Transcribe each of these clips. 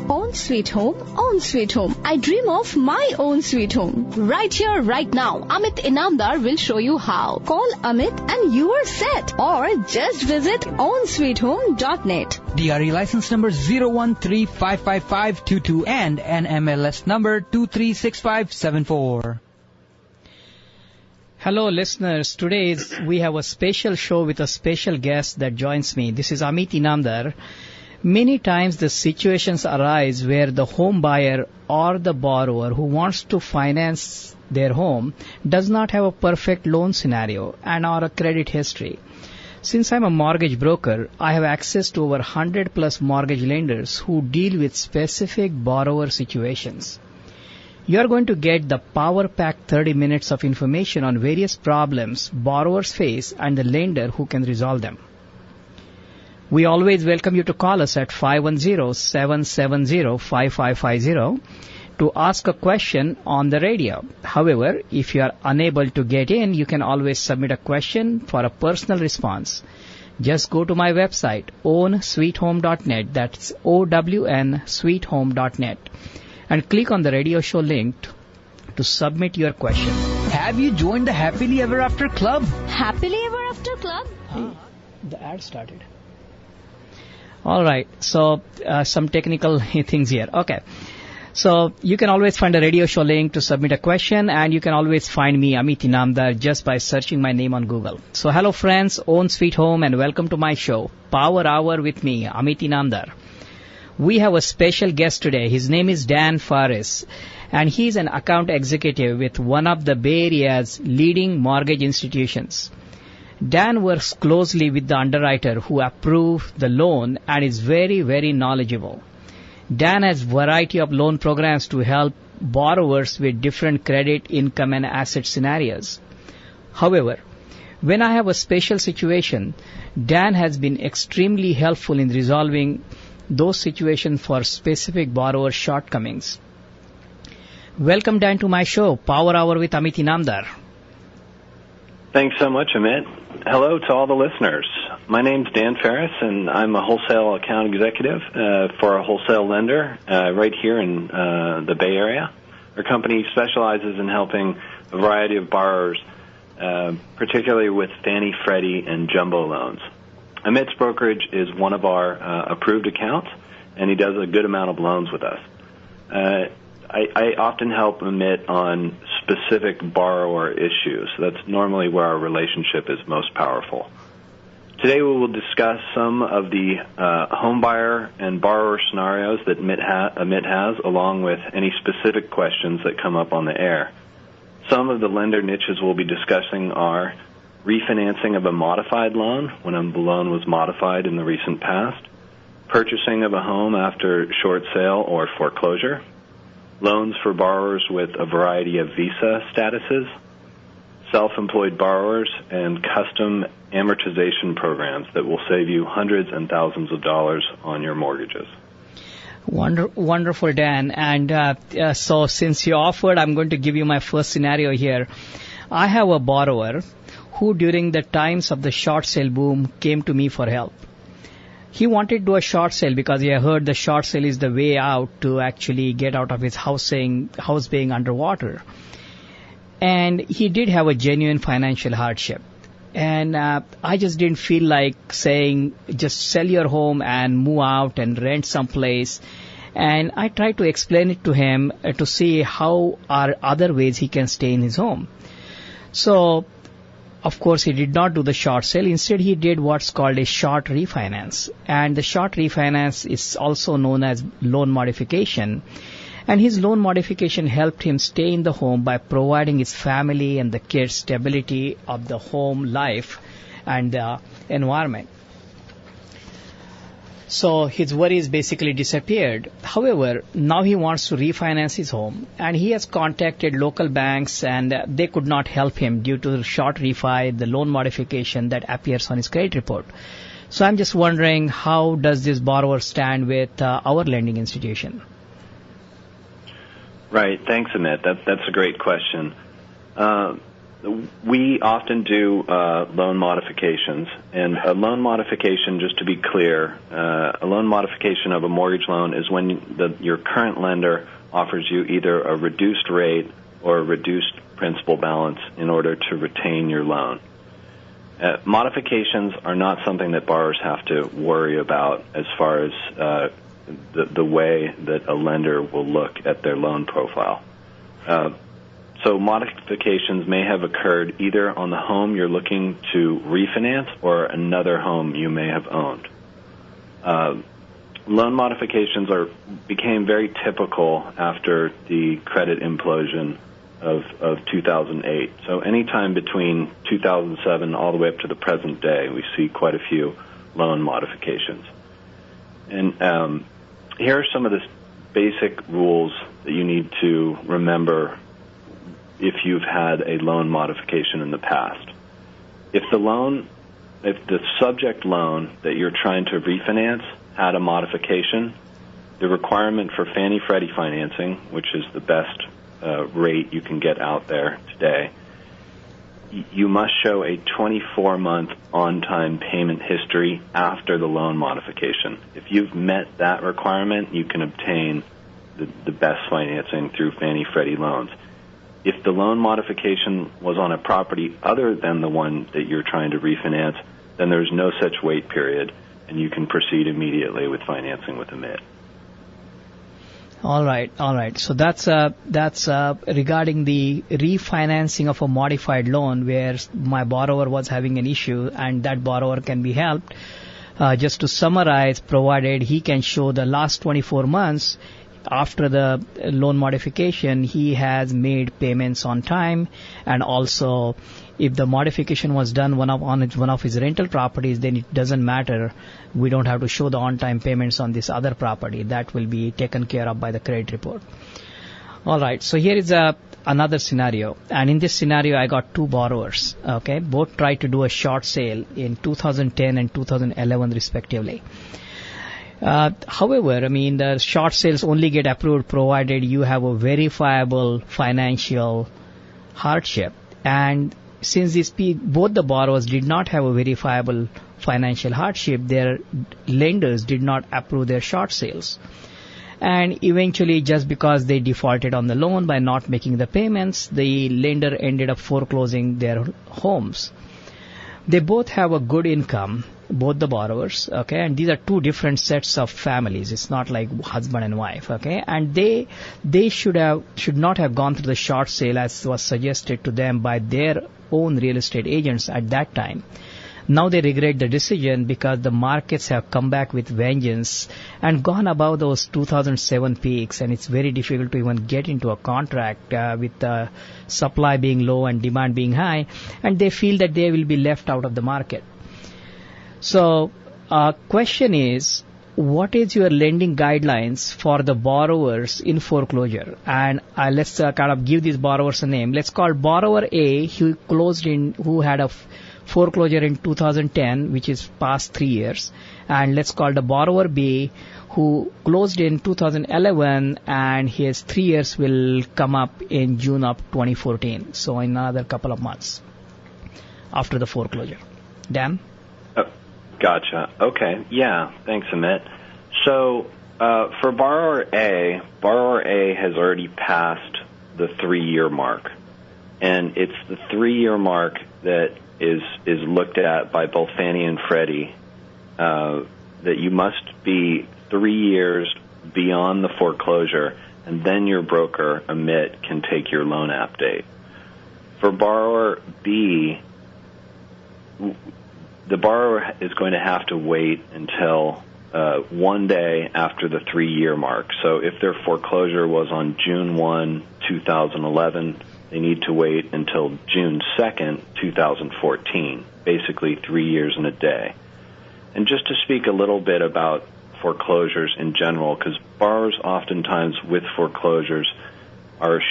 Own sweet home, own sweet home. I dream of my own sweet home. Right here, right now, Amit Inamdar will show you how. Call Amit and you are set. Or just visit ownsweethome.net. DRE license number 013555522 and NMLS number 236574. Hello listeners, today we have a special show with a special guest that joins me. This is Amit Inamdar. Many times the situations arise where the home buyer or the borrower who wants to finance their home does not have a perfect loan scenario and or a credit history. Since I'm a mortgage broker, I have access to over 100 plus mortgage lenders who deal with specific borrower situations. You are going to get the power-packed 30 minutes of information on various problems borrowers face and the lender who can resolve them. We always welcome you to call us at 510-770-5550 to ask a question on the radio. However, if you are unable to get in, you can always submit a question for a personal response. Just go to my website, ownsweethome.net, that's OWN sweethome.net, and click on the radio show link to submit your question. Have you joined the Happily Ever After Club? Happily Ever After Club? Hey, the ad started. All right, so some technical things here. Okay. So you can always find a radio show link to submit a question, and you can always find me, Amit Inamdar, just by searching my name on Google. So hello friends, Own Sweet Home, and welcome to my show, Power Hour with me, Amit Inamdar. We have a special guest today. His name is Dan Faris, and he's an account executive with one of the Bay Area's leading mortgage institutions. Dan works closely with the underwriter who approves the loan and is very, very knowledgeable. Dan has a variety of loan programs to help borrowers with different credit, income, and asset scenarios. However, when I have a special situation, Dan has been extremely helpful in resolving those situations for specific borrower shortcomings. Welcome, Dan, to my show, Power Hour with Amit Inamdar. Thanks so much, Amit. Hello to all the listeners. My name's Dan Ferris, and I'm a wholesale account executive for a wholesale lender right here in the Bay Area. Our company specializes in helping a variety of borrowers, particularly with Fannie, Freddie, and jumbo loans. Amit's brokerage is one of our approved accounts, and he does a good amount of loans with us. I often help Amit on specific borrower issues. That's normally where our relationship is most powerful. Today we will discuss some of the home buyer and borrower scenarios that Amit has, along with any specific questions that come up on the air. Some of the lender niches we'll be discussing are refinancing of a modified loan when a loan was modified in the recent past, purchasing of a home after short sale or foreclosure, loans for borrowers with a variety of visa statuses, self-employed borrowers, and custom amortization programs that will save you hundreds and thousands of dollars on your mortgages. Wonderful, Dan. And so since you offered, I'm going to give you my first scenario here. I have a borrower who during the times of the short sale boom came to me for help. He wanted to do a short sale because he had heard the short sale is the way out to actually get out of his house being underwater. And he did have a genuine financial hardship. And I just didn't feel like saying, just sell your home and move out and rent someplace. And I tried to explain it to him to see how are other ways he can stay in his home. So, of course, he did not do the short sale. Instead, he did what's called a short refinance. And the short refinance is also known as loan modification. And his loan modification helped him stay in the home by providing his family and the kids stability of the home life and the environment. So his worries basically disappeared. However, now he wants to refinance his home, and he has contacted local banks, and they could not help him due to the short refi, the loan modification that appears on his credit report. So I'm just wondering, how does this borrower stand with our lending institution? Right. Thanks, Amit. That's a great question. We often do loan modifications, and a loan modification, just to be clear, a loan modification of a mortgage loan is when your current lender offers you either a reduced rate or a reduced principal balance in order to retain your loan. Modifications are not something that borrowers have to worry about as far as the way that a lender will look at their loan profile. So modifications may have occurred either on the home you're looking to refinance or another home you may have owned. Loan modifications became very typical after the credit implosion of 2008. So anytime between 2007 all the way up to the present day, we see quite a few loan modifications. And here are some of the basic rules that you need to remember if you've had a loan modification in the past. If the subject loan that you're trying to refinance had a modification, the requirement for Fannie Freddie financing, which is the best rate you can get out there today, you must show a 24-month on-time payment history after the loan modification. If you've met that requirement, you can obtain the best financing through Fannie Freddie loans. If the loan modification was on a property other than the one that you're trying to refinance, then there's no such wait period, and you can proceed immediately with financing with Amit. All right. So that's regarding the refinancing of a modified loan where my borrower was having an issue, and that borrower can be helped. Just to summarize, provided he can show the last 24 months after the loan modification, he has made payments on time, and also if the modification was done on one of his rental properties, then it doesn't matter. We don't have to show the on-time payments on this other property. That will be taken care of by the credit report. All right. So here is another scenario, and in this scenario, I got two borrowers. Okay, both tried to do a short sale in 2010 and 2011 respectively. However, the short sales only get approved provided you have a verifiable financial hardship. And since both the borrowers did not have a verifiable financial hardship, their lenders did not approve their short sales. And eventually, just because they defaulted on the loan by not making the payments, the lender ended up foreclosing their homes. They both have a good income, both the borrowers, okay, and these are two different sets of families. It's not like husband and wife, okay, and they should not have gone through the short sale as was suggested to them by their own real estate agents at that time. Now they regret the decision because the markets have come back with vengeance and gone above those 2007 peaks, and it's very difficult to even get into a contract with the supply being low and demand being high, and they feel that they will be left out of the market. So, question is, what is your lending guidelines for the borrowers in foreclosure? And let's kind of give these borrowers a name. Let's call borrower A, who had a foreclosure in 2010, which is past 3 years, and let's call the borrower B, who closed in 2011, and his 3 years will come up in June of 2014, so in another couple of months after the foreclosure. Dan? Gotcha. Okay. Yeah. Thanks, Amit. So for borrower A has already passed the 3-year mark, and it's the 3-year mark that is looked at by both Fannie and Freddie, that you must be 3 years beyond the foreclosure, and then your broker, Amit, can take your loan app date. For borrower B, the borrower is going to have to wait until 1 day after the 3-year mark. So if their foreclosure was on June 1, 2011, they need to wait until June 2nd, 2014, basically 3 years and a day. And just to speak a little bit about foreclosures in general, because borrowers oftentimes with foreclosures are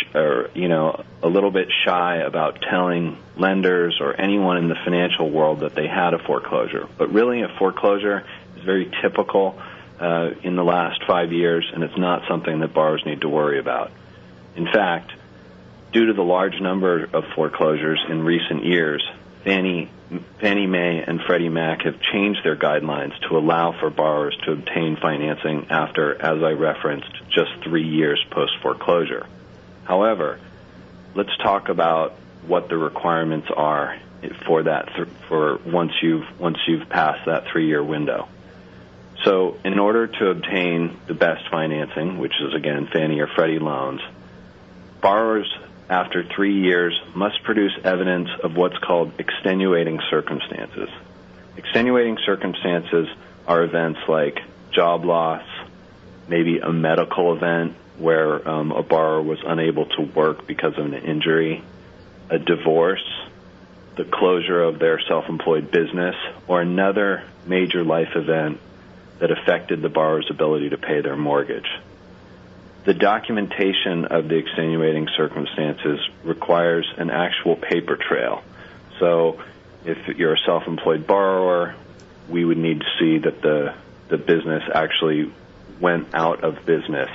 a little bit shy about telling lenders or anyone in the financial world that they had a foreclosure. But really a foreclosure is very typical in the last 5 years, and it's not something that borrowers need to worry about. In fact, Due to the large number of foreclosures in recent years, Fannie Mae and Freddie Mac have changed their guidelines to allow for borrowers to obtain financing after, as I referenced, just 3 years post-foreclosure. However, let's talk about what the requirements are for that for once you've passed that 3-year window. So, in order to obtain the best financing, which is again Fannie or Freddie loans, borrowers after 3 years must produce evidence of what's called extenuating circumstances. Extenuating circumstances are events like job loss, maybe a medical event where a borrower was unable to work because of an injury, a divorce, the closure of their self-employed business, or another major life event that affected the borrower's ability to pay their mortgage. The documentation of the extenuating circumstances requires an actual paper trail. So if you're a self-employed borrower, we would need to see that the business actually went out of business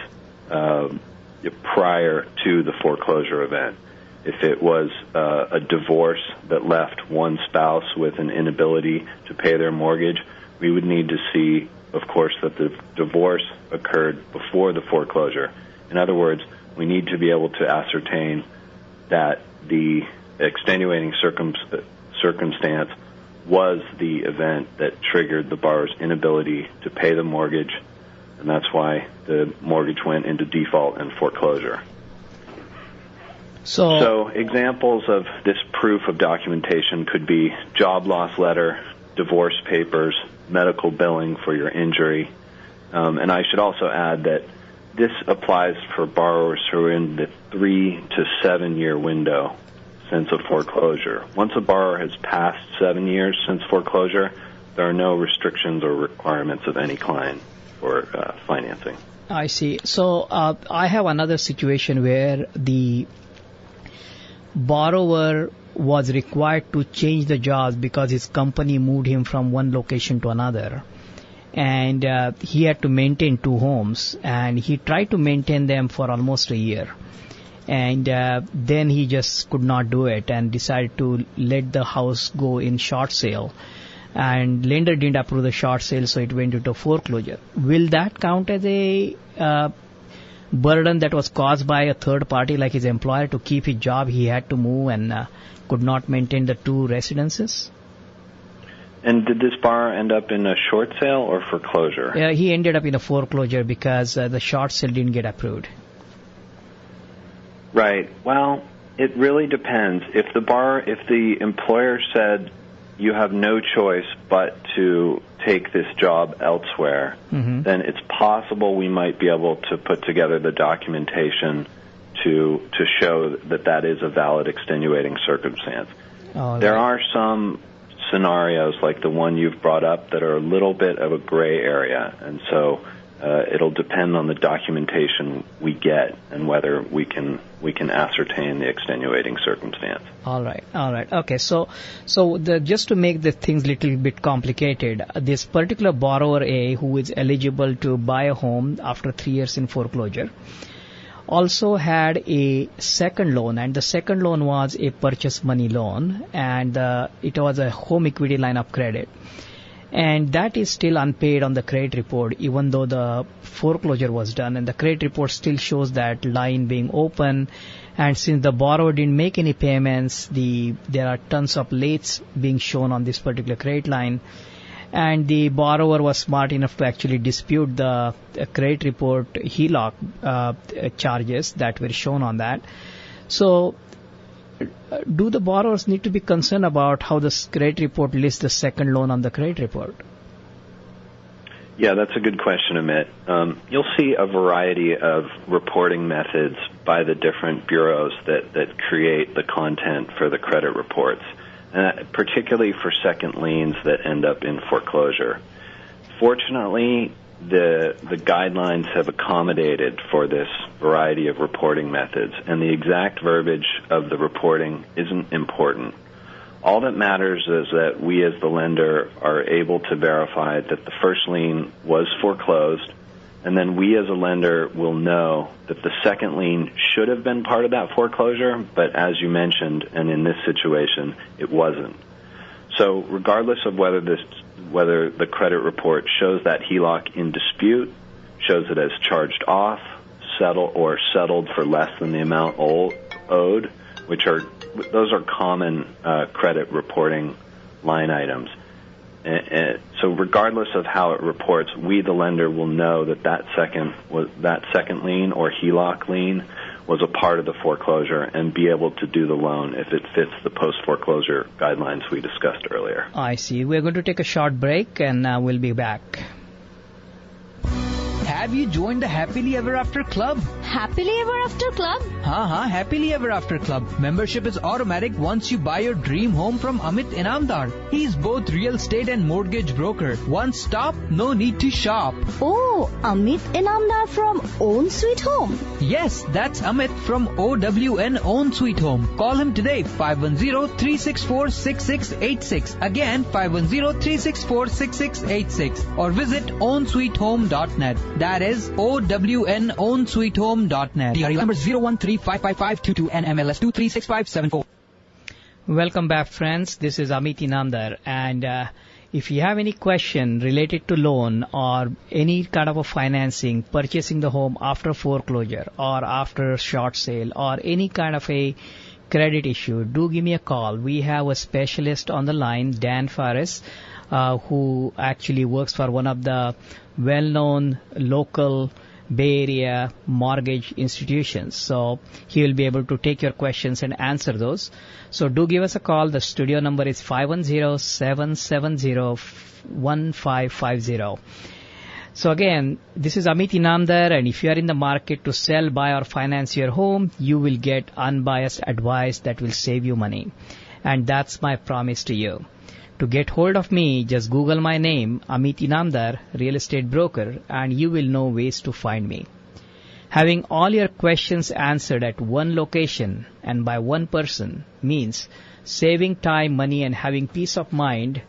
prior to the foreclosure event. If it was a divorce that left one spouse with an inability to pay their mortgage, we would need to see, of course, that the divorce occurred before the foreclosure. In other words, we need to be able to ascertain that the extenuating circumstance was the event that triggered the borrower's inability to pay the mortgage, and that's why the mortgage went into default and foreclosure. So examples of this proof of documentation could be job loss letter, divorce papers, medical billing for your injury. And I should also add that this applies for borrowers who are in the 3 to 7 year window since a foreclosure. Once a borrower has passed 7 years since foreclosure, there are no restrictions or requirements of any kind for financing. I see. So I have another situation where the borrower was required to change the jobs because his company moved him from one location to another. And he had to maintain 2 homes, and he tried to maintain them for almost a year. And then he just could not do it and decided to let the house go in short sale. And lender didn't approve the short sale, so it went into foreclosure. Will that count as a burden that was caused by a third party, like his employer, to keep his job? He had to move and could not maintain the 2 residences? And did this borrower end up in a short sale or foreclosure? Yeah, he ended up in a foreclosure because the short sale didn't get approved. Right. Well, it really depends. If the employer said you have no choice but to take this job elsewhere, then it's possible we might be able to put together the documentation to show that that is a valid extenuating circumstance. There are some scenarios like the one you've brought up that are a little bit of a gray area, and so it'll depend on the documentation we get and whether we can ascertain the extenuating circumstance. All right. Okay, so just to make the things a little bit complicated, this particular borrower A, who is eligible to buy a home after 3 years in foreclosure, also had a second loan, and the second loan was a purchase money loan, and it was a home equity line of credit. And that is still unpaid on the credit report, even though the foreclosure was done. And the credit report still shows that line being open. And since the borrower didn't make any payments, there are tons of lates being shown on this particular credit line. And the borrower was smart enough to actually dispute the credit report HELOC charges that were shown on that. So, do the borrowers need to be concerned about how the credit report lists the second loan on the credit report? Yeah, that's a good question, Amit. You'll see a variety of reporting methods by the different bureaus that create the content for the credit reports, particularly for second liens that end up in foreclosure. Fortunately, the guidelines have accommodated for this variety of reporting methods, and the exact verbiage of the reporting isn't important. All that matters is that we as the lender are able to verify that the first lien was foreclosed and then we as a lender will know that the second lien should have been part of that foreclosure, but as you mentioned, and in this situation, it wasn't. So regardless of whether the credit report shows that HELOC in dispute, shows it as charged off, settled for less than the amount owed, those are common credit reporting line items. So regardless of how it reports, we, the lender, will know that second lien or HELOC lien was a part of the foreclosure and be able to do the loan if it fits the post-foreclosure guidelines we discussed earlier. I see. We're going to take a short break, and we'll be back. Have you joined the Happily Ever After Club? Happily Ever After Club? Happily Ever After Club. Membership is automatic once you buy your dream home from Amit Inamdar. He's both real estate and mortgage broker. One stop, no need to shop. Oh, Amit Inamdar from Own Sweet Home. Yes, that's Amit from OWN Own Sweet Home. Call him today, 510-364-6686. Again, 510-364-6686. Or visit ownsweethome.net. That is ownsweethome.net. DRE number 013-55522 and MLS 236574. Welcome back, friends. This is Amit Inamdar, and if you have any question related to loan or any kind of a financing, purchasing the home after foreclosure or after short sale or any kind of a credit issue, do give me a call. We have a specialist on the line, Dan Faris, who actually works for one of the well-known local Bay Area mortgage institutions. So he will be able to take your questions and answer those. So do give us a call. The studio number is 510-770-1550. So again, this is Amit Inamdar, and if you are in the market to sell, buy or finance your home, you will get unbiased advice that will save you money. And that's my promise to you. To get hold of me, just Google my name, Amit Inamdar, real estate broker, and you will know ways to find me. Having all your questions answered at one location and by one person means saving time, money, and having peace of mind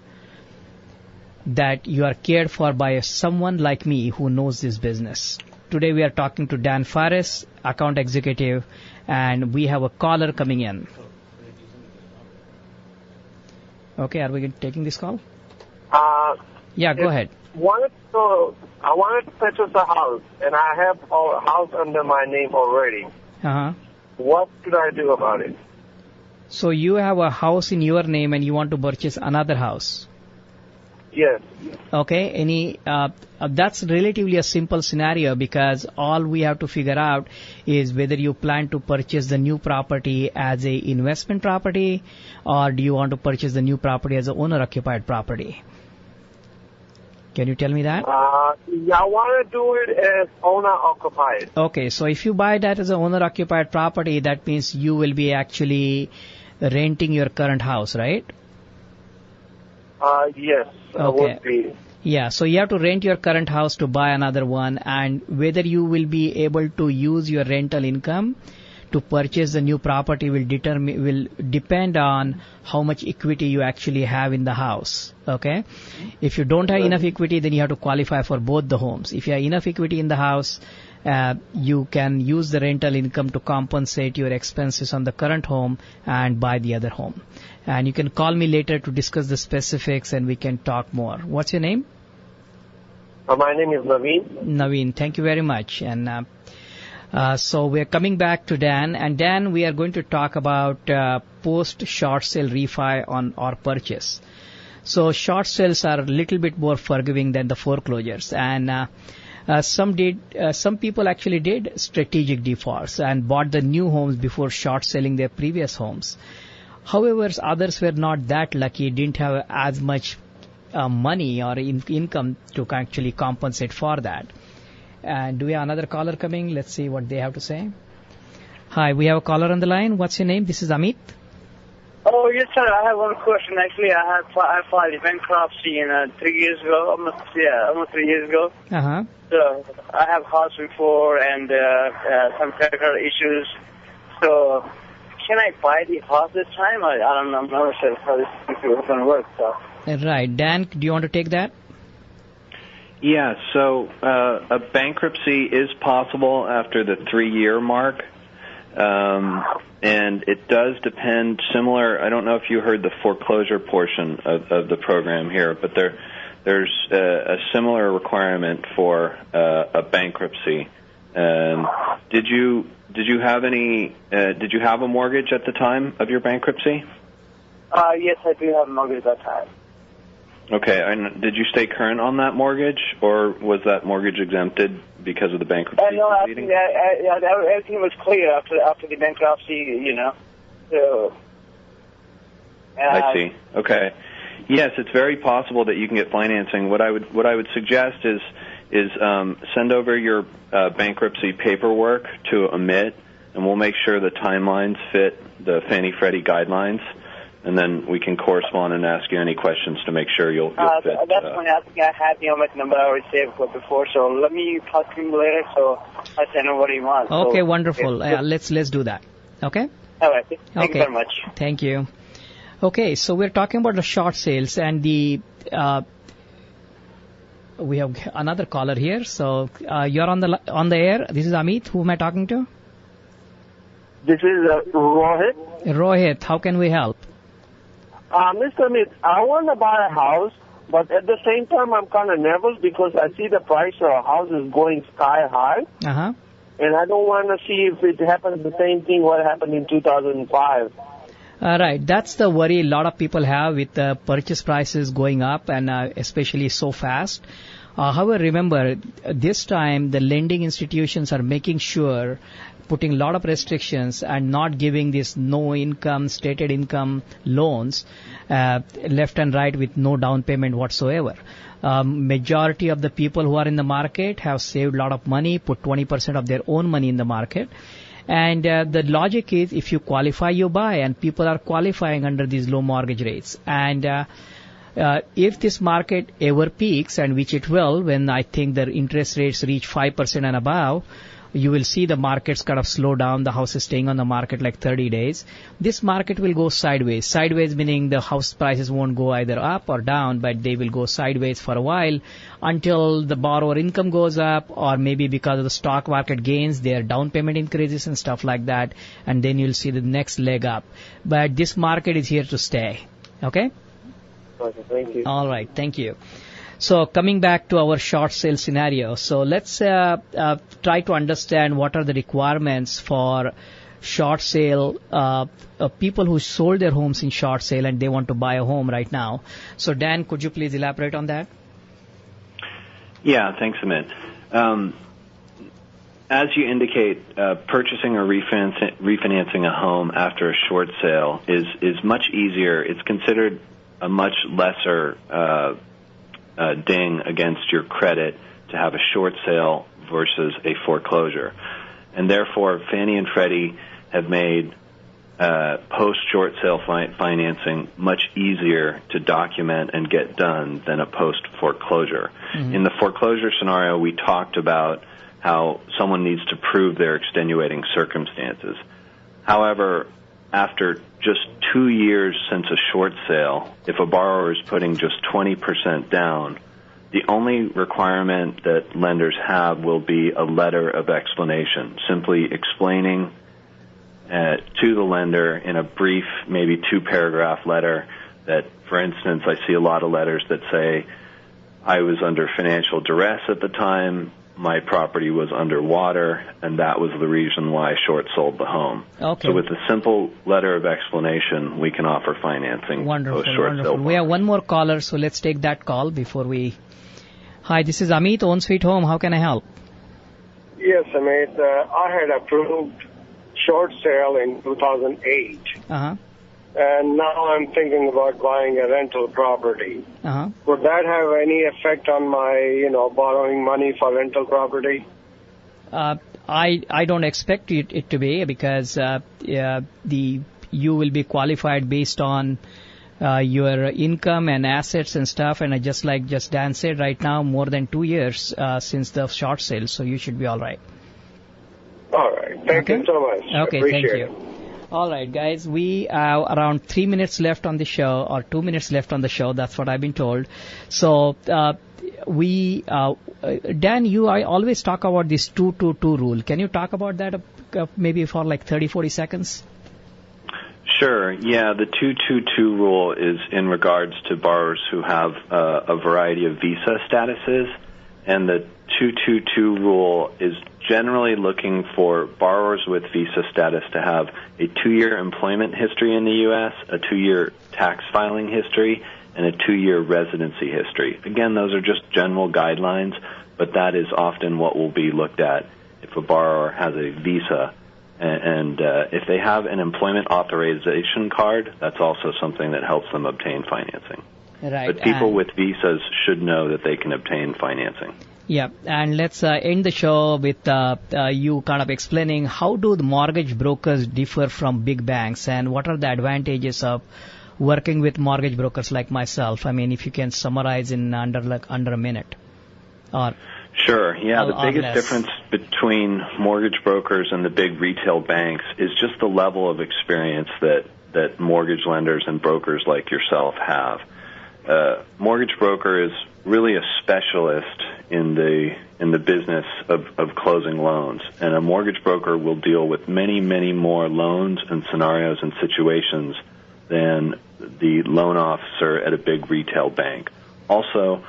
that you are cared for by someone like me who knows this business. Today we are talking to Dan Faris, account executive, and we have a caller coming in. Okay, are we taking this call? Yeah, go ahead. I wanted to purchase a house, and I have a house under my name already. What should I do about it? So you have a house in your name and you want to purchase another house? Yes. Okay, that's relatively a simple scenario, because all we have to figure out is whether you plan to purchase the new property as a investment property, or do you want to purchase the new property as an owner-occupied property. Can you tell me that? Yeah, I want to do it as owner-occupied. Okay, so if you buy that as an owner-occupied property, that means you will be actually renting your current house, right? Yes. Okay. Yeah, so you have to rent your current house to buy another one, and whether you will be able to use your rental income to purchase the new property will depend on how much equity you actually have in the house. Okay? If you don't have enough equity, then you have to qualify for both the homes. If you have enough equity in the house, you can use the rental income to compensate your expenses on the current home and buy the other home. And you can call me later to discuss the specifics and we can talk more. What's your name? My name is Naveen. Naveen, thank you very much. And so we're coming back to Dan. And Dan, we are going to talk about post-short sale refi on or purchase. So short sales are a little bit more forgiving than the foreclosures. And some people actually did strategic defaults and bought the new homes before short selling their previous homes. However, others were not that lucky, didn't have as much money or income to actually compensate for that. And do we have another caller coming? Let's see what they have to say. Hi, we have a caller on the line. What's your name? This is Amit. Oh, yes, sir. I have one question. Actually, I filed bankruptcy 3 years ago. Almost 3 years ago. Uh-huh. So I have house before and some credit issues. So can I buy the house this time? I don't know. I'm not sure how this is going to work. So. Right. Dan, do you want to take that? Yeah, so a bankruptcy is possible after the 3-year mark, and it does depend. Similar, I don't know if you heard the foreclosure portion of the program here, but there's a similar requirement for a bankruptcy. Did you have a mortgage at the time of your bankruptcy? Yes, I do have a mortgage at that time. Okay, and did you stay current on that mortgage, or was that mortgage exempted because of the bankruptcy No, proceeding? everything was clear after the bankruptcy, So. I see. Okay. Yes, it's very possible that you can get financing. What I would suggest is send over your bankruptcy paperwork to Amit, and we'll make sure the timelines fit the Fannie Freddie guidelines. And then we can correspond and ask you any questions to make sure you'll fit. That's funny. I think I had the Amit number already saved before, so let me talk to him later so I send him what he wants. Okay, so, wonderful. Let's do that. Okay? All right. Thank you very much. Thank you. Okay, so we're talking about the short sales, and we have another caller here. So you're on the air. This is Amit. Who am I talking to? This is Rohit. Rohit, how can we help? Mr. Amit, I want to buy a house, but at the same time I'm kind of nervous because I see the price of a house is going sky high. Uh-huh. And I don't want to see if it happens the same thing what happened in 2005. Right. That's the worry a lot of people have with the purchase prices going up, and especially so fast. However, remember, this time the lending institutions are making sure, putting a lot of restrictions and not giving this no income, stated income loans left and right with no down payment whatsoever. Majority of the people who are in the market have saved a lot of money, put 20% of their own money in the market. And the logic is, if you qualify, you buy, and people are qualifying under these low mortgage rates. And if this market ever peaks, and which it will, when I think the interest rates reach 5% and above, you will see the markets kind of slow down. The house is staying on the market like 30 days. This market will go sideways. Sideways meaning the house prices won't go either up or down, but they will go sideways for a while until the borrower income goes up, or maybe because of the stock market gains, their down payment increases and stuff like that, and then you'll see the next leg up. But this market is here to stay. Okay? Okay, thank you. All right, thank you. So coming back to our short sale scenario, so let's try to understand what are the requirements for short sale, people who sold their homes in short sale and they want to buy a home right now. So Dan, could you please elaborate on that? Yeah, thanks, Amit. As you indicate, purchasing or refinancing a home after a short sale is much easier. It's considered a much lesser ding against your credit to have a short sale versus a foreclosure. And therefore, Fannie and Freddie have made post-short sale financing much easier to document and get done than a post-foreclosure. Mm-hmm. In the foreclosure scenario, we talked about how someone needs to prove their extenuating circumstances. However, after just 2 years since a short sale, if a borrower is putting just 20% down, the only requirement that lenders have will be a letter of explanation, simply explaining to the lender in a brief, maybe 2-paragraph letter that, for instance, I see a lot of letters that say, I was under financial duress at the time, my property was underwater, and that was the reason why I short sold the home. Okay. So with a simple letter of explanation, we can offer financing. Wonderful, wonderful. We have one more caller, so let's take that call before we... Hi, this is Amit, Own Sweet Home. How can I help? Yes, Amit. I had approved short sale in 2008. Uh-huh. And now I'm thinking about buying a rental property. Uh-huh. Would that have any effect on my, borrowing money for rental property? I don't expect it to be, because you will be qualified based on your income and assets and stuff. And just like Dan said, right now more than 2 years since the short sale, so you should be all right. All right. Thank you so much. Okay, thank you. All right, guys, we have around 3 minutes left on the show, or 2 minutes left on the show. That's what I've been told. So Dan, I always talk about this 2-2-2 rule. Can you talk about that maybe for like 30-40 seconds? Sure. Yeah, the 2-2-2 rule is in regards to borrowers who have a variety of visa statuses, and the 2-2-2 rule is generally looking for borrowers with visa status to have a 2-year employment history in the U.S., a 2-year tax filing history, and a 2-year residency history. Again, those are just general guidelines, but that is often what will be looked at if a borrower has a visa. And if they have an employment authorization card, that's also something that helps them obtain financing. Right. But people with visas should know that they can obtain financing. Yeah, and let's end the show with you kind of explaining how do the mortgage brokers differ from big banks, and what are the advantages of working with mortgage brokers like myself. I mean, if you can summarize in under a minute. Sure. Yeah, the biggest difference between mortgage brokers and the big retail banks is just the level of experience that mortgage lenders and brokers like yourself have. Mortgage broker is really a specialist in the business of closing loans, and a mortgage broker will deal with many, many more loans and scenarios and situations than the loan officer at a big retail bank. Also,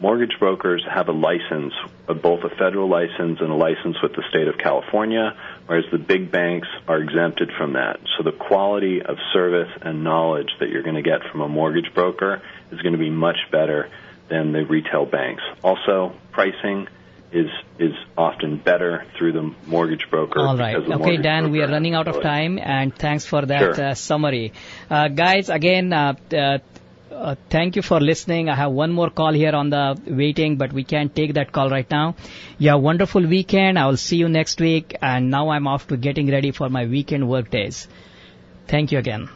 mortgage brokers have a license, both a federal license and a license with the state of California, whereas the big banks are exempted from that. So the quality of service and knowledge that you're going to get from a mortgage broker is going to be much better than the retail banks. Also, pricing is often better through the mortgage broker. All right. Okay, Dan, we are running out of time, and thanks for that summary. Guys, again, thank you for listening. I have one more call here on the waiting, but we can't take that call right now. You have a wonderful weekend. I will see you next week, and now I'm off to getting ready for my weekend work days. Thank you again.